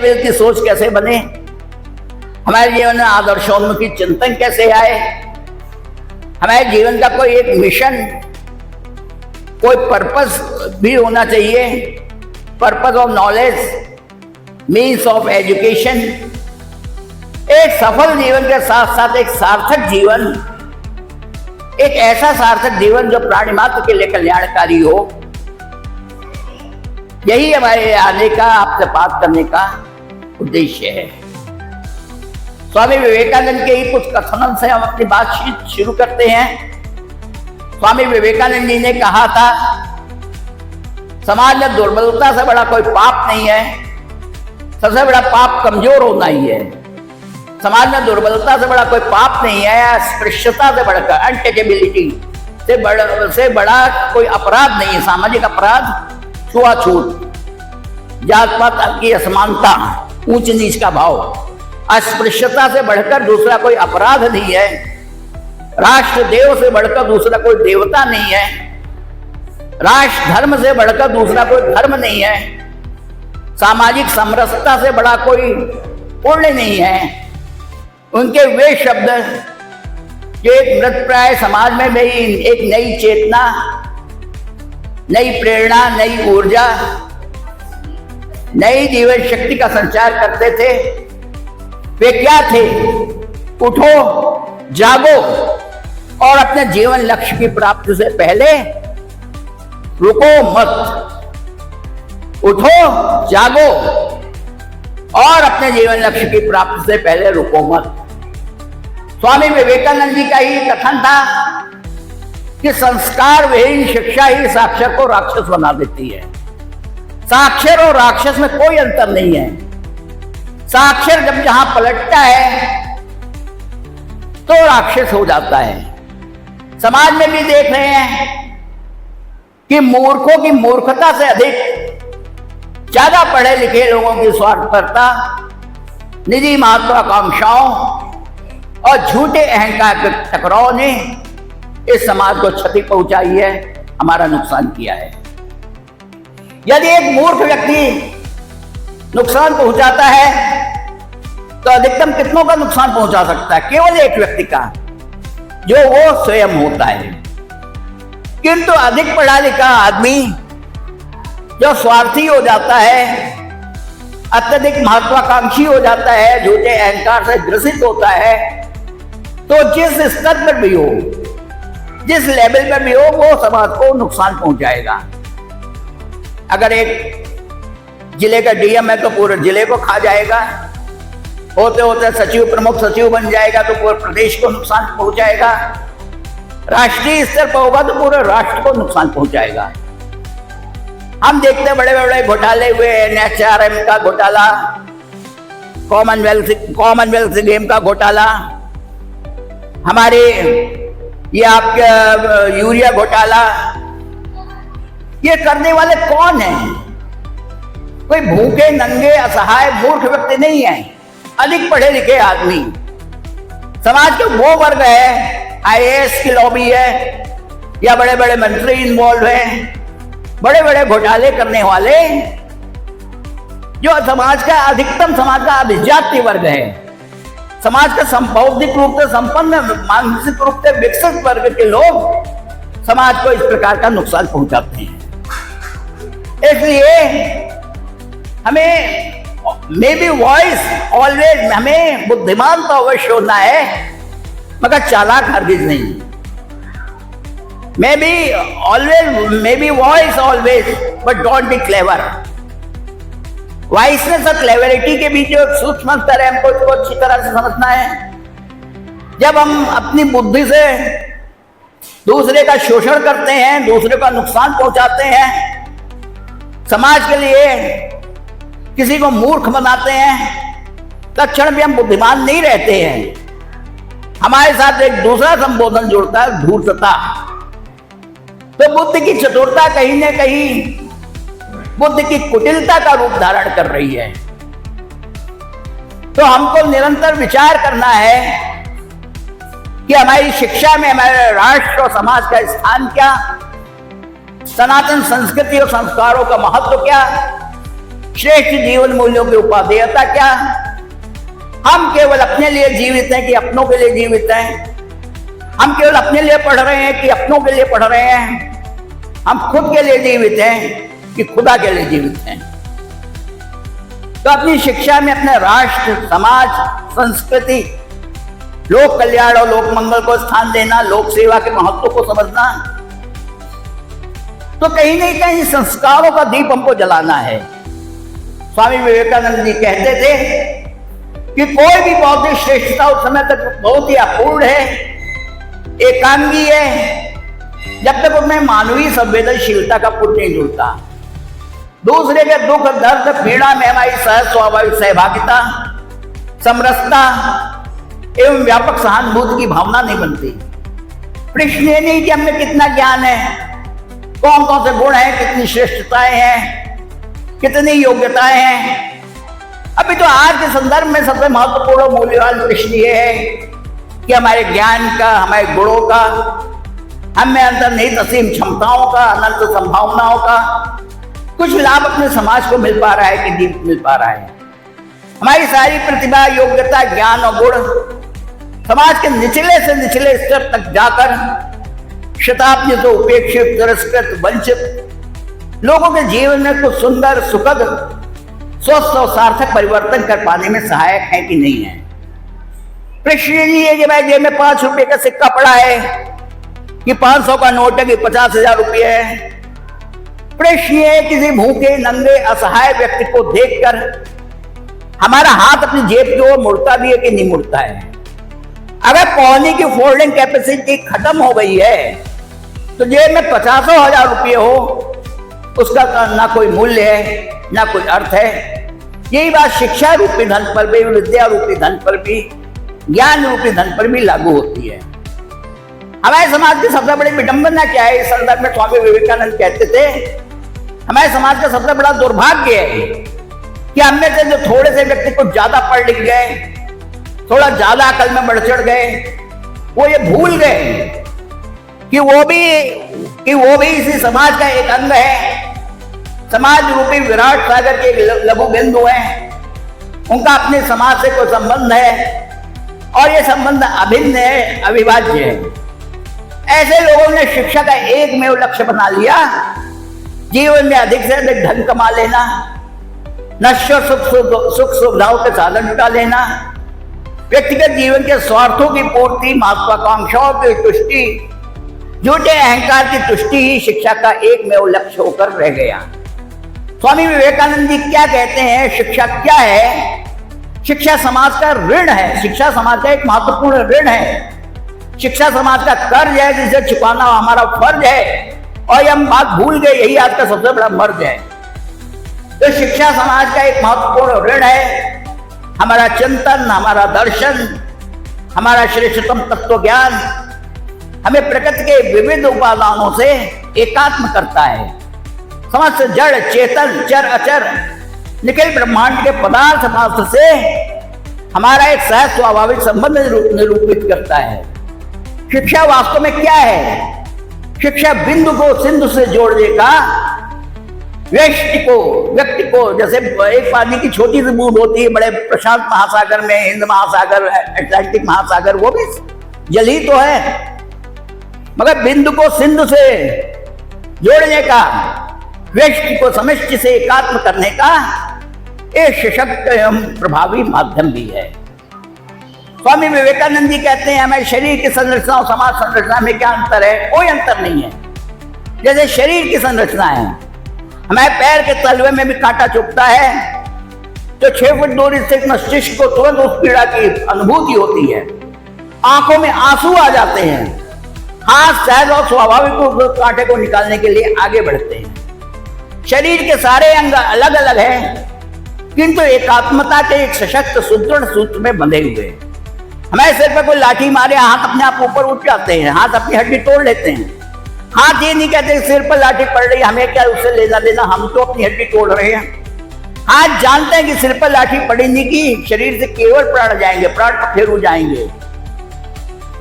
Level की सोच कैसे बने, हमारे जीवन में आदर्शोन्मुखी चिंतन कैसे आए, हमारे जीवन का कोई एक मिशन, कोई पर्पस भी होना चाहिए, purpose of knowledge, means of education. एक सफल जीवन के साथ साथ एक सार्थक जीवन, एक ऐसा सार्थक जीवन जो प्राणी मात्र के लिए कल्याणकारी हो, यही हमारे आने का, आपसे बात करने का उद्देश्य है। स्वामी विवेकानंद के ही कुछ कथनों से हम अपनी बातचीत शुरू करते हैं। स्वामी विवेकानंद जी ने कहा था, समाज में दुर्बलता से बड़ा कोई पाप नहीं है, सबसे बड़ा पाप कमजोर होना ही है। समाज में दुर्बलता से बड़ा कोई पाप नहीं है, अस्पृश्यता से बढ़कर, अनटचेबिलिटी से बड़ा कोई अपराध नहीं है। सामाजिक अपराध, छुआछूत, जात पात की असमानता, ऊंच नीच का भाव, अस्पृश्यता से बढ़कर दूसरा कोई अपराध नहीं है। राष्ट्र देव से बढ़कर दूसरा कोई देवता नहीं है। राष्ट्र धर्म से बढ़कर दूसरा कोई धर्म नहीं है। सामाजिक समरसता से बड़ा कोई पुण्य नहीं है। उनके वे शब्द जो एक मृतप्राय समाज में एक नई चेतना, नई प्रेरणा, नई ऊर्जा, नई जीवन शक्ति का संचार करते थे, वे क्या थे? उठो, जागो और अपने जीवन लक्ष्य की प्राप्ति से पहले रुको मत। उठो, जागो और अपने जीवन लक्ष्य की प्राप्ति से पहले रुको मत। स्वामी विवेकानंद जी का ही कथन था कि संस्कार विहीन शिक्षा ही साक्षर को राक्षस बना देती है। साक्षर और राक्षस में कोई अंतर नहीं है। साक्षर जब जहां पलटता है तो राक्षस हो जाता है। समाज में भी देख रहे हैं कि मूर्खों की मूर्खता से अधिक ज्यादा पढ़े लिखे लोगों की स्वार्थपरता, निजी महत्वाकांक्षाओं और झूठे अहंकार के टकराव ने इस समाज को क्षति पहुंचाई है, हमारा नुकसान किया है। यदि एक मूर्ख व्यक्ति नुकसान पहुंचाता है तो अधिकतम कितनों का नुकसान पहुंचा सकता है? केवल एक व्यक्ति का, जो वो स्वयं होता है। किंतु अधिक पढ़ा लिखा आदमी जो स्वार्थी हो जाता है, अत्यधिक महत्वाकांक्षी हो जाता है, झूठे अहंकार से ग्रसित होता है, तो जिस स्तर पर भी हो, जिस लेवल पर भी हो, वो समाज को नुकसान पहुंचाएगा। अगर एक जिले का डीएम है तो पूरे जिले को खा जाएगा, होते होते सचिव, प्रमुख सचिव बन जाएगा तो पूरे प्रदेश को नुकसान पहुंचाएगा। राष्ट्रीय स्तर पर होगा तो पूरे राष्ट्र को नुकसान पहुंचाएगा। हम देखते हैं बड़े बड़े घोटाले हुए, एनएचआरएम का घोटाला, कॉमनवेल्थ गेम का घोटाला, हमारे ये आपका यूरिया घोटाला, ये करने वाले कौन हैं? कोई भूखे नंगे असहाय मूर्ख व्यक्ति नहीं है, अधिक पढ़े लिखे आदमी। समाज के वो वर्ग है, आईएएस की लॉबी है या बड़े बड़े मंत्री इन्वॉल्व हैं, बड़े बड़े घोटाले करने वाले, जो समाज का अधिकतम, समाज का अभिजात्य वर्ग है, समाज का बौद्धिक रूप से संपन्न, मानसिक रूप से विकसित वर्ग के लोग समाज को इस प्रकार का नुकसान पहुंचाते हैं। इसलिए हमें मे बी वॉइस ऑलवेज, हमें बुद्धिमान तो अवश्य होना है मगर चालाक हरगिज नहीं। May be wise always but don't be clever. Wiseness और क्लेवरिटी के बीच जो सूक्ष्म अंतर है, हमको इसको अच्छी तरह से समझना है। जब हम अपनी बुद्धि से दूसरे का शोषण करते हैं, दूसरे का नुकसान पहुंचाते हैं, समाज के लिए किसी को मूर्ख बनाते हैं, तत्क्षण भी हम बुद्धिमान नहीं रहते हैं। हमारे साथ एक दूसरा संबोधन जुड़ता है, धूर्तता। तो बुद्धि की चतुरता कहीं न कहीं बुद्धि की कुटिलता का रूप धारण कर रही है। तो हमको निरंतर विचार करना है कि हमारी शिक्षा में हमारे राष्ट्र और समाज का स्थान क्या, सनातन संस्कृति और संस्कारों का महत्व क्या, श्रेष्ठ जीवन मूल्यों की उपादेयता क्या? हम केवल अपने लिए जीवित हैं कि अपनों के लिए जीवित हैं? हम केवल अपने लिए पढ़ रहे हैं कि अपनों के लिए पढ़ रहे हैं? हम खुद के लिए जीवित हैं कि खुदा के लिए जीवित हैं? तो अपनी शिक्षा में अपने राष्ट्र, समाज, संस्कृति, लोक कल्याण और लोक मंगल को स्थान देना, लोक सेवा के महत्व को समझना, तो कहीं नहीं कहीं संस्कारों का दीप हमको जलाना है। स्वामी विवेकानंद जी कहते थे कि कोई भी बौद्धिक श्रेष्ठता उस समय तक बहुत ही अपूर्ण है, एकांगी है, जब तक उसमें मानवीय संवेदनशीलता का पुण्य नहीं जुड़ता। दूसरे के दुख, दर्द, पीड़ा में हमारी सहज स्वाभाविक सहभागिता, समरसता एवं व्यापक सहानुभूति की भावना नहीं बनती। प्रश्न ये नहीं कि हमें कितना ज्ञान है, कौन कौन से गुण हैं, कितनी श्रेष्ठताएं हैं, कितनी योग्यताएं हैं। अभी तो आज के संदर्भ में सबसे महत्वपूर्ण मूल्यवान प्रश्न ये है कि हमारे ज्ञान का, हमारे गुणों का, हमें अंतर्निहित असीम क्षमताओं का, अनंत संभावनाओं का कुछ लाभ अपने समाज को मिल पा रहा है कि नहीं मिल पा रहा है? हमारी सारी प्रतिभा, योग्यता, ज्ञान और गुण समाज के निचले से निचले स्तर तक जाकर शताब्दियों से उपेक्षित, तिरस्कृत, वंचित लोगों के जीवन में कुछ सुंदर, सुखद, स्वस्थ और सार्थक परिवर्तन कर पाने में सहायक है कि नहीं है? प्रश्न ये है कि भाई जेब में 5 रुपए का सिक्का पड़ा है कि 500 का नोट है कि 50,000 रुपये है। प्रश्न ये है किसी भूखे, नंगे, असहाय व्यक्ति को देखकर हमारा हाथ अपनी जेब की ओर मुड़ता भी है कि नहीं मुड़ता है? अगर पौने की फोल्डिंग कैपेसिटी खत्म हो गई है तो जेब में 50,000 रुपये हो, उसका ना कोई मूल्य है, ना कोई अर्थ है। यही बात शिक्षा रूपी धन पर भी, विद्या रूपी धन पर भी, ज्ञान रूपी धन पर भी लागू होती है। हमारे समाज की सबसे बड़ी विडंबना क्या है? इस संदर्भ में स्वामी विवेकानंद कहते थे, हमारे समाज का सबसे बड़ा दुर्भाग्य है कि हमने से जो थोड़े से व्यक्ति को ज्यादा पढ़ लिख गए, थोड़ा ज्यादा अकल में बढ़ चढ़ गए, वो ये भूल गए कि वो भी इसी समाज का एक अंग है। समाज रूपी विराट सागर के लघु बिंदु हैं, उनका अपने समाज से कोई संबंध है और ये संबंध अभिन्न है, अविभाज्य है। ऐसे लोगों ने शिक्षा का एकमेव लक्ष्य बना लिया, जीवन में अधिक से अधिक धन कमा लेना, नश्वर सुख सुविधाओं के साधन जुटा लेना, व्यक्तिगत जीवन के स्वार्थों की पूर्ति, महत्वाकांक्षाओं की तुष्टि, झूठे अहंकार की तुष्टि ही शिक्षा का एकमेव लक्ष्य होकर रह गया। स्वामी विवेकानंद जी क्या कहते हैं? शिक्षा क्या है? शिक्षा समाज का ऋण है, शिक्षा समाज का एक महत्वपूर्ण ऋण है, शिक्षा समाज का कर्ज है जिसे चुकाना हमारा फर्ज है, और हम बात भूल गए, यही आज का सबसे बड़ा मर्ज है। तो शिक्षा समाज का एक महत्वपूर्ण ऋण है। हमारा चिंतन, हमारा दर्शन, हमारा श्रेष्ठतम तत्व ज्ञान हमें प्रकृति के विविध उपादानों से एकात्म करता है। समस्त जड़, चेतन, चर, अचर, निखिल ब्रह्मांड के पदार्थ मात्र से हमारा एक सहज स्वाभाविक संबंध निरूपित करता है। शिक्षा वास्तव में क्या है? शिक्षा बिंदु को सिंधु से जोड़ने का, व्यक्ति को जैसे एक पानी की छोटी सी बूंद होती है बड़े प्रशांत महासागर में, हिंद महासागर, अटलांटिक महासागर, वो भी जल ही तो है, मगर बिंदु को सिंधु से जोड़ने का, व्यक्ति को समष्टि से एकात्म करने का एक सशक्त एवं प्रभावी माध्यम भी है। स्वामी विवेकानंद जी कहते हैं हमारे शरीर की संरचना और समाज संरचना में क्या अंतर है? कोई अंतर नहीं है। जैसे शरीर की संरचना है, हमारे पैर के तलवे में भी कांटा चुभता है तो 6 फुट दूरी स्थित मस्तिष्क को तुरंत उस पीड़ा की अनुभूति होती है, आंखों में आंसू आ जाते हैं, हाथ सहज और स्वाभाविक उस कांटे को निकालने के लिए आगे बढ़ते हैं। शरीर के सारे अंग अलग अलग हैं, किंतु एकात्मता के एक सशक्त सुदृढ़ सूत्र में बंधे हुए। हमारे सिर पर कोई लाठी मारे, हाथ अपने आप ऊपर उठ जाते हैं, हाथ अपनी हड्डी तोड़ लेते हैं। हाथ ये नहीं कहते सिर पर लाठी पड़ रही, हमें क्या उससे लेना देना, हम तो अपनी हड्डी तोड़ रहे हैं। हाथ जानते हैं कि सिर पर लाठी पड़ेगी कि शरीर से केवल प्राण जाएंगे, प्राण फेरू जाएंगे,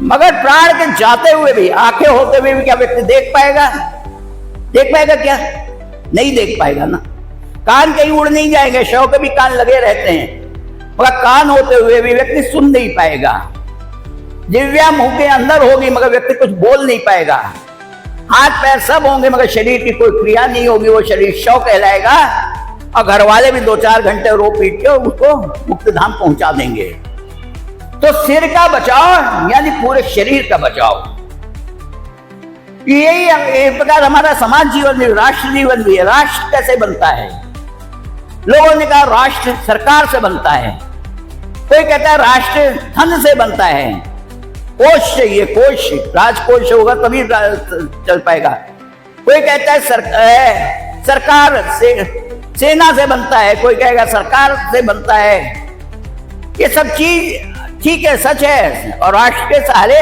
मगर प्राण के जाते हुए भी, आंखें होते हुए भी क्या व्यक्ति देख पाएगा? देख पाएगा क्या? नहीं देख पाएगा ना। कान कहीं उड़ नहीं जाएंगे, शव के भी कान लगे रहते हैं, मगर कान होते हुए भी व्यक्ति सुन नहीं पाएगा। दिव्या मुंह के अंदर होगी मगर व्यक्ति कुछ बोल नहीं पाएगा। हाथ पैर सब होंगे मगर शरीर की कोई क्रिया नहीं होगी, वो शरीर शव कहलाएगा। और घर वाले भी 2-4 घंटे रो पीट के उसको मुक्ति धाम पहुंचा देंगे। तो सिर का बचाव यानी पूरे शरीर का बचाव, यही एक प्रकार हमारा समाज जीवन भी, राष्ट्र जीवन भी है। राष्ट्र कैसे बनता है? लोगों ने कहा राष्ट्र सरकार से बनता है, कोई कहता है राष्ट्र धन से बनता है, कोष चाहिए, कोष, राजकोष होगा तभी चल पाएगा। कोई कहता है सरकार से, सेना से बनता है, कोई कहेगा सरकार से बनता है। ये सब चीज ठीक है, सच है, और राष्ट्र के सारे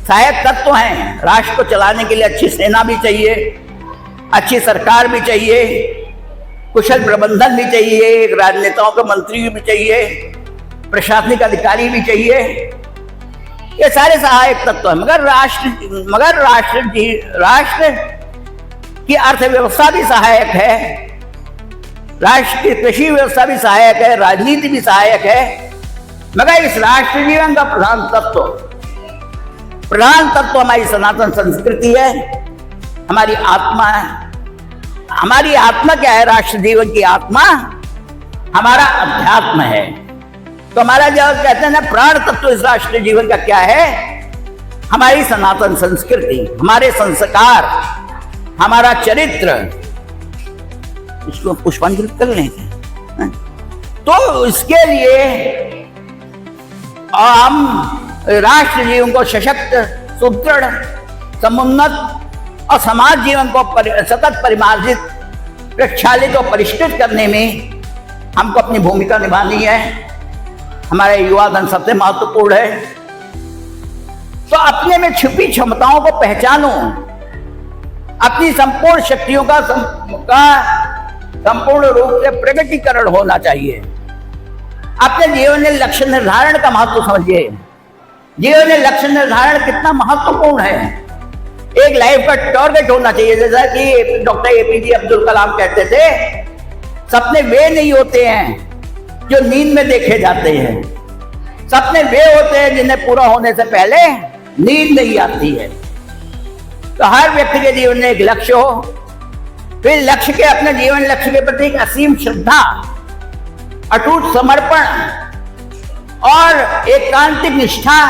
सहायक तत्व हैं। राष्ट्र को चलाने के लिए अच्छी सेना भी चाहिए, अच्छी सरकार भी चाहिए, कुशल प्रबंधन भी चाहिए, राजनेताओं के मंत्री भी चाहिए, प्रशासनिक अधिकारी भी चाहिए। ये सारे सहायक तत्व हैं। मगर राष्ट्र की अर्थव्यवस्था भी सहायक है, राष्ट्र की कृषि व्यवस्था भी सहायक है, राजनीति भी सहायक है। मगर इस राष्ट्र जीवन का प्रधान तत्व हमारी सनातन संस्कृति है, हमारी आत्मा है। हमारी आत्मा क्या है? राष्ट्र जीवन की आत्मा हमारा अध्यात्म है। तो हमारा जब कहते हैं ना प्राण तत्व इस राष्ट्र जीवन का क्या है? हमारी सनातन संस्कृति, हमारे संस्कार, हमारा चरित्र। इसको पुष्पांजलि कर लेंगे। तो इसके लिए हम राष्ट्र जीवन को सशक्त, सुदृढ़, समुन्नत और समाज जीवन को सतत परिमार्जित, प्रक्षालित और परिष्कृत करने में हमको अपनी भूमिका निभानी है। हमारे युवा धन सबसे महत्वपूर्ण है। तो अपने में छुपी क्षमताओं को पहचानो, अपनी संपूर्ण शक्तियों का संपूर्ण रूप से प्रकटीकरण होना चाहिए। अपने जीवन में लक्ष्य निर्धारण का महत्व समझिए। जीवन में लक्ष्य निर्धारण कितना महत्वपूर्ण है। एक लाइफ का टारगेट होना चाहिए। जैसा कि डॉक्टर APJ अब्दुल कलाम कहते थे, सपने वे नहीं होते हैं जो नींद में देखे जाते हैं, सपने वे होते हैं जिन्हें पूरा होने से पहले नींद नहीं आती है। तो हर व्यक्ति के जीवन में एक लक्ष्य हो, फिर लक्ष्य के, अपने जीवन लक्ष्य के प्रति एक असीम श्रद्धा, अटूट समर्पण और एकांतिक निष्ठा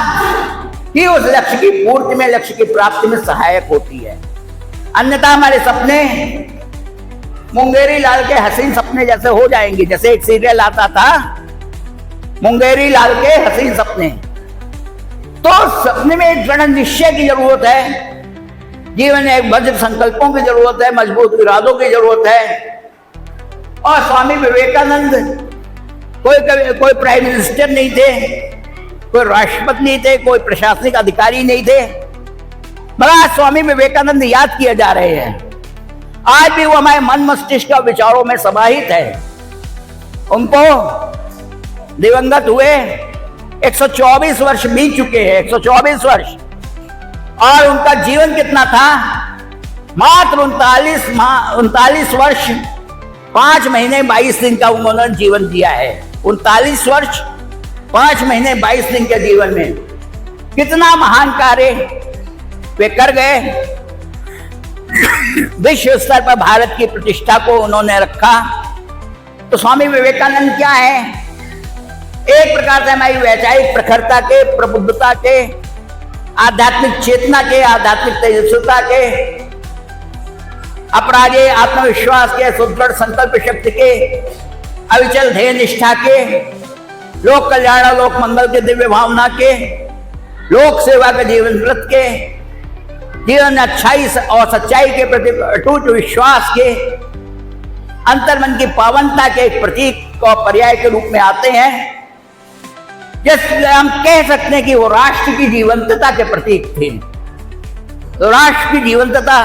ही उस लक्ष्य की पूर्ति में, लक्ष्य की प्राप्ति में सहायक होती है। अन्यथा हमारे सपने मुंगेरी लाल के हसीन सपने जैसे हो जाएंगे। जैसे एक सीरियल आता था मुंगेरी लाल के हसीन सपने। तो सपने में एक दृढ़ निश्चय की जरूरत है, जीवन में एक वज्र संकल्पों की जरूरत है, मजबूत इरादों की जरूरत है। और स्वामी विवेकानंद कोई प्राइम मिनिस्टर नहीं थे, कोई राष्ट्रपति नहीं थे, कोई प्रशासनिक अधिकारी नहीं थे, मगर आज स्वामी विवेकानंद याद किए जा रहे हैं। आज भी वो हमारे मन मस्तिष्क और विचारों में समाहित है। उनको दिवंगत हुए 124 वर्ष बीत चुके हैं, 124 वर्ष। और उनका जीवन कितना था? मात्र 39 वर्ष 5 महीने 22 दिन का उन्होंने जीवन दिया है। 39 वर्ष 5 महीने 22 दिन के जीवन में कितना महान कार्य वे कर गए। विश्व स्तर पर भारत की प्रतिष्ठा को उन्होंने रखा। तो स्वामी विवेकानंद क्या है? एक प्रकार से हमारी वैचारिक प्रखरता के, प्रबुद्धता के, आध्यात्मिक चेतना के, आध्यात्मिक तेजस्विता के, अपराजेय आत्मविश्वास के, सुदृढ़ संकल्प शक्ति के, अविचल ध्येय निष्ठा के, लोक कल्याण और लोक मंगल के दिव्य भावना के, लोक सेवा के जीवन व्रत के, जीवन अच्छाई और सच्चाई के प्रति अटूट विश्वास के, अंतर्मन की पावनता के एक प्रतीक और पर्याय के रूप में आते हैं। जिससे हम कह सकते हैं कि वो राष्ट्र की जीवंतता के प्रतीक थे। तो राष्ट्र की जीवंतता,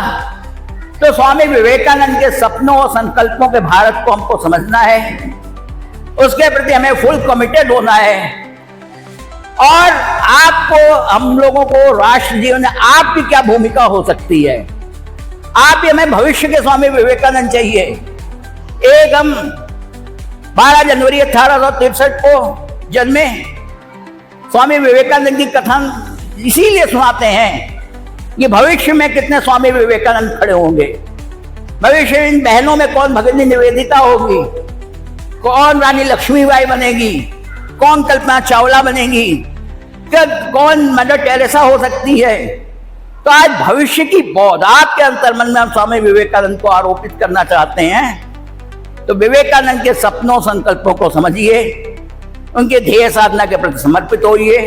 तो स्वामी विवेकानंद के सपनों और संकल्पों के भारत को हमको समझना है, उसके प्रति हमें फुल कमिटेड होना है। और आपको, हम लोगों को राष्ट्र जीवन में आपकी क्या भूमिका हो सकती है? आप भी, हमें भविष्य के स्वामी विवेकानंद चाहिए। एक हम 12 जनवरी 1863 को जन्मे। स्वामी विवेकानंद की कथा इसीलिए सुनाते हैं कि भविष्य में कितने स्वामी विवेकानंद खड़े होंगे, भविष्य में इन बहनों में कौन भगिनी निवेदिता होगी, कौन रानी लक्ष्मीबाई बनेगी, कौन कल्पना चावला बनेगी, कौन मदर टेरेसा हो सकती है। तो आज भविष्य की बौद्धात के अंतर्मन में हम स्वामी विवेकानंद को आरोपित करना चाहते हैं। तो विवेकानंद के सपनों संकल्पों को समझिए, उनके ध्येय साधना के प्रति समर्पित होइए।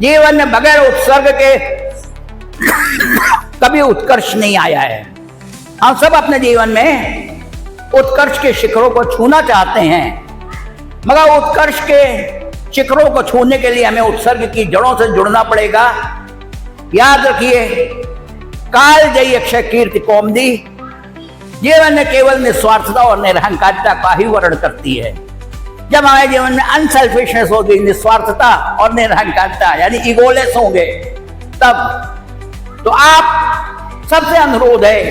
जीवन में बगैर उत्सर्ग के कभी उत्कर्ष नहीं आया है। हम सब अपने जीवन में उत्कर्ष के शिखरों को छूना चाहते हैं, मगर उत्कर्ष के शिखरों को छूने के लिए हमें उत्सर्ग की जड़ों से जुड़ना पड़ेगा। याद रखिए, काल जयी अक्षय कीर्ति कौमदी जीवन में केवल निस्वार्थता और निरहंकारिता का ही वर्णन करती है। जब हमारे जीवन में अनसेल्फिशनेस होगी, निस्वार्थता और निरहंकारिता यानी ईगोलेस होंगे, तब तो आप सबसे अनुरोध है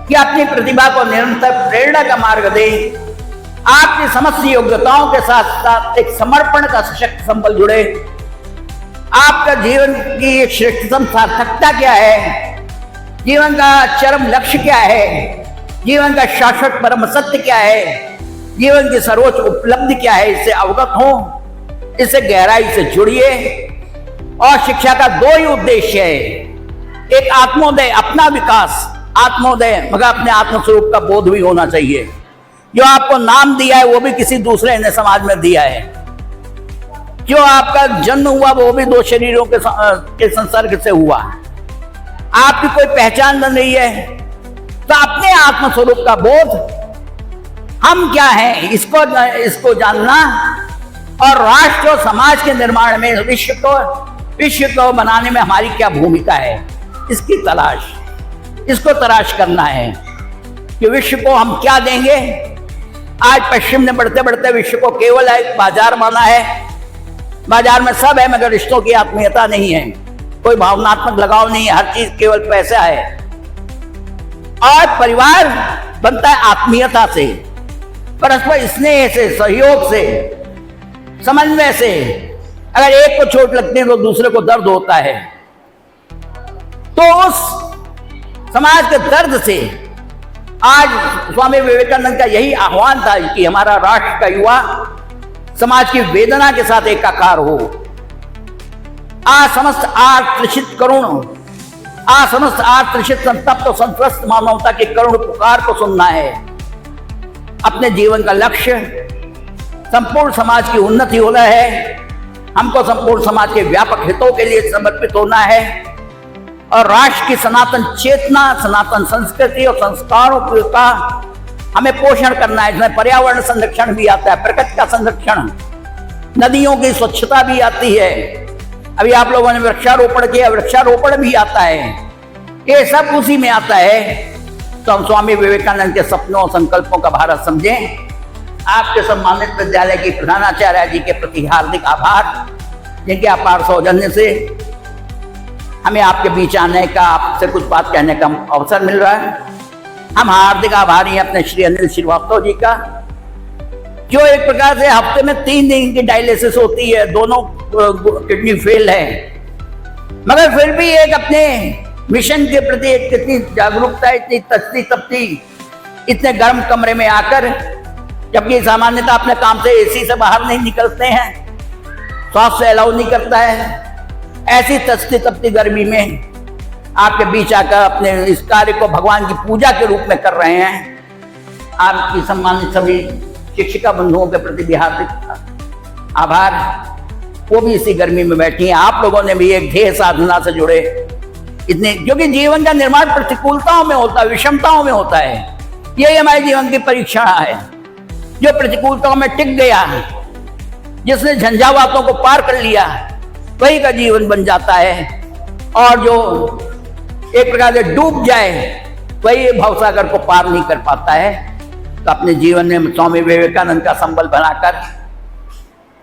कि अपनी प्रतिभा को निरंतर प्रेरणा का मार्ग दें। आपकी समस्त योग्यताओं के साथ साथ एक समर्पण का सशक्त संबल जुड़े। आपका जीवन की श्रेष्ठतम सार्थकता क्या है, जीवन का चरम लक्ष्य क्या है, जीवन का शाश्वत परम सत्य क्या है, जीवन की सर्वोच्च उपलब्धि क्या है, इससे अवगत हो, इससे गहराई से जुड़िए। और शिक्षा का दो ही उद्देश्य है, एक आत्मोदय, अपना विकास, आत्मोदय, मगर अपने आत्मस्वरूप का बोध भी होना चाहिए। जो आपको नाम दिया है वो भी किसी दूसरे ने समाज में दिया है। जो आपका जन्म हुआ वो भी दो शरीरों के संसर्ग से हुआ। आपकी कोई पहचान बन रही है, तो अपने आत्मस्वरूप का बोध, हम क्या हैं, इसको जानना और राष्ट्र और समाज के निर्माण में विश्व को बनाने में हमारी क्या भूमिका है, इसकी तलाश, इसको तलाश करना है कि विश्व को हम क्या देंगे। आज पश्चिम ने बढ़ते बढ़ते विश्व को केवल एक बाजार माना है। बाजार में सब है मगर रिश्तों की आत्मीयता नहीं है, कोई भावनात्मक लगाव नहीं है, हर चीज केवल पैसा है। और परिवार बनता है आत्मीयता से, परस्पर स्नेह से, सहयोग से, समन्वय से। अगर एक को चोट लगती है तो दूसरे को दर्द होता है। तो उस समाज के दर्द से आज स्वामी विवेकानंद का यही आह्वान था कि हमारा राष्ट्र का युवा समाज की वेदना के साथ एकाकार हो। समस्त आर्तृषित करुण, समस्त आर्तृषित संतप्त और संत्रस्त मानवता की करुण पुकार को सुनना है। अपने जीवन का लक्ष्य संपूर्ण समाज की उन्नति होना है। हमको संपूर्ण समाज के व्यापक हितों के लिए समर्पित होना है और राष्ट्र की सनातन चेतना, सनातन संस्कृति और संस्कारों का हमें पोषण करना है। इसमें पर्यावरण संरक्षण भी आता है, प्रकृति का संरक्षण, नदियों की स्वच्छता भी आती है। अभी आप लोगों ने वृक्षारोपण किया, वृक्षारोपण भी आता है, ये सब उसी में आता है। तो हम स्वामी विवेकानंद के सपनों और संकल्पों का भारत समझें। आपके सम्मानित विद्यालय की प्रधानाचार्य जी के प्रति हार्दिक आभार, जिनके अपार सौजन्य से हमें आपके बीच आने का, आपसे कुछ बात कहने का अवसर मिल रहा है। हम हार्दिक आभारी हैं अपने श्री अनिल श्रीवास्तव जी का, जो एक प्रकार से हफ्ते में 3 दिन की डायलिसिस होती है, दोनों किडनी फेल है, मगर फिर भी एक अपने मिशन के प्रति एक कितनी जागरूकता, इतनी तस्ती तपती, इतने गर्म कमरे में आकर, जबकि सामान्यतः अपने काम से एसी से बाहर नहीं निकलते हैं, स्वास्थ्य अलाउ नहीं करता है, ऐसी तस्ती तपती गर्मी में आपके बीच आकर अपने इस कार्य को भगवान की पूजा के रूप में कर रहे हैं। आपकी सम्मानित सभी शिक्षिका बंधुओं के प्रति भी हार्दिक आभार। वो भी इसी गर्मी में बैठी हैं। आप लोगों ने भी एक ध्येय साधना से जुड़े इतने, क्योंकि जीवन का निर्माण प्रतिकूलताओं में होता है, विषमताओं में होता है। यही हमारे जीवन की परीक्षा है। जो प्रतिकूलताओं में टिक गया, जिसने झंझावातों को पार कर लिया, वही का जीवन बन जाता है। और जो एक प्रकार से डूब जाए, वही भवसागर को पार नहीं कर पाता है। तो अपने जीवन में स्वामी विवेकानंद का संबल बनाकर,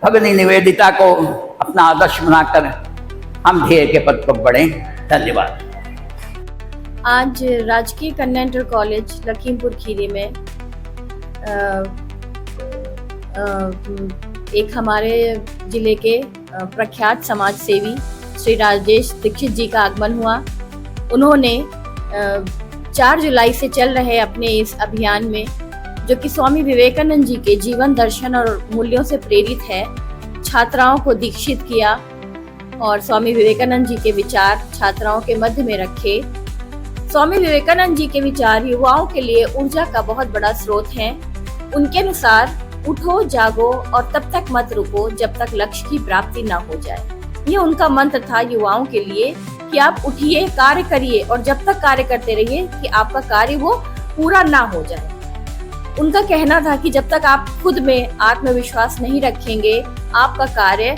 भगिनी निवेदिता को अपना आदर्श बनाकर हम ध्येय के पथ पर बढ़े। धन्यवाद। आज राजकीय कन्या इंटर कॉलेज लखीमपुर खीरी में एक हमारे जिले के प्रख्यात समाज सेवी श्री राजेश दीक्षित जी का आगमन हुआ। उन्होंने 4 जुलाई से चल रहे अपने इस अभियान में, जो कि स्वामी विवेकानंद जी के जीवन दर्शन और मूल्यों से प्रेरित है, छात्राओं को दीक्षित किया और स्वामी विवेकानंद जी के विचार छात्राओं के मध्य में रखे। स्वामी विवेकानंद जी के विचार युवाओं के लिए ऊर्जा का बहुत बड़ा स्रोत हैं। उनके अनुसार उठो, जागो और तब तक मत रुको जब तक लक्ष्य की प्राप्ति ना हो जाए। ये उनका मंत्र था युवाओं के लिए कि आप उठिए, कार्य करिए और जब तक कार्य करते रहिए कि आपका कार्य वो पूरा ना हो जाए। उनका कहना था कि जब तक आप खुद में आत्मविश्वास नहीं रखेंगे, आपका कार्य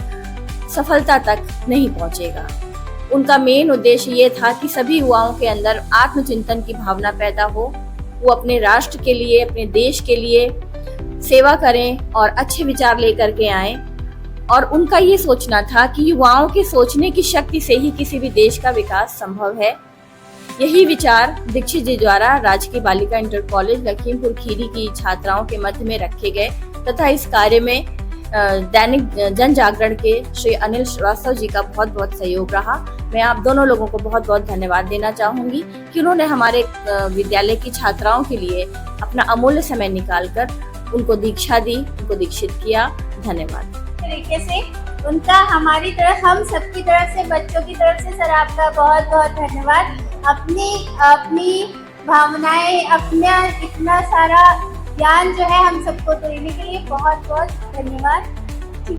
सफलता तक नहीं पहुंचेगा। उनका मेन उद्देश्य ये था कि सभी युवाओं के अंदर आत्मचिंतन की भावना पैदा हो, वो अपने राष्ट्र के लिए, अपने देश के लिए सेवा करें और अच्छे विचार लेकर के आएं। और उनका ये सोचना था कि युवाओं के सोचने की शक्ति से ही किसी भी देश का विकास संभव है। यही विचार दीक्षित जी द्वारा राजकीय बालिका इंटर कॉलेज लखीमपुर खीरी की छात्राओं के मध्य में रखे गए तथा इस कार्य में दैनिक जन जागरण के श्री अनिल श्रीवास्तव जी का बहुत बहुत सहयोग रहा। मैं आप दोनों लोगों को बहुत बहुत धन्यवाद देना चाहूंगी कि उन्होंने हमारे विद्यालय की छात्राओं के लिए अपना अमूल्य समय निकालकर उनको दीक्षा दी, उनको दीक्षित किया। धन्यवाद। तरीके से उनका हमारी तरफ, हम सबकी तरफ से, बच्चों की तरफ से सर आपका बहुत बहुत धन्यवाद। अपनी भावनाएं, अपना इतना सारा ज्ञान जो है हम सबको देने के लिए बहुत बहुत धन्यवाद।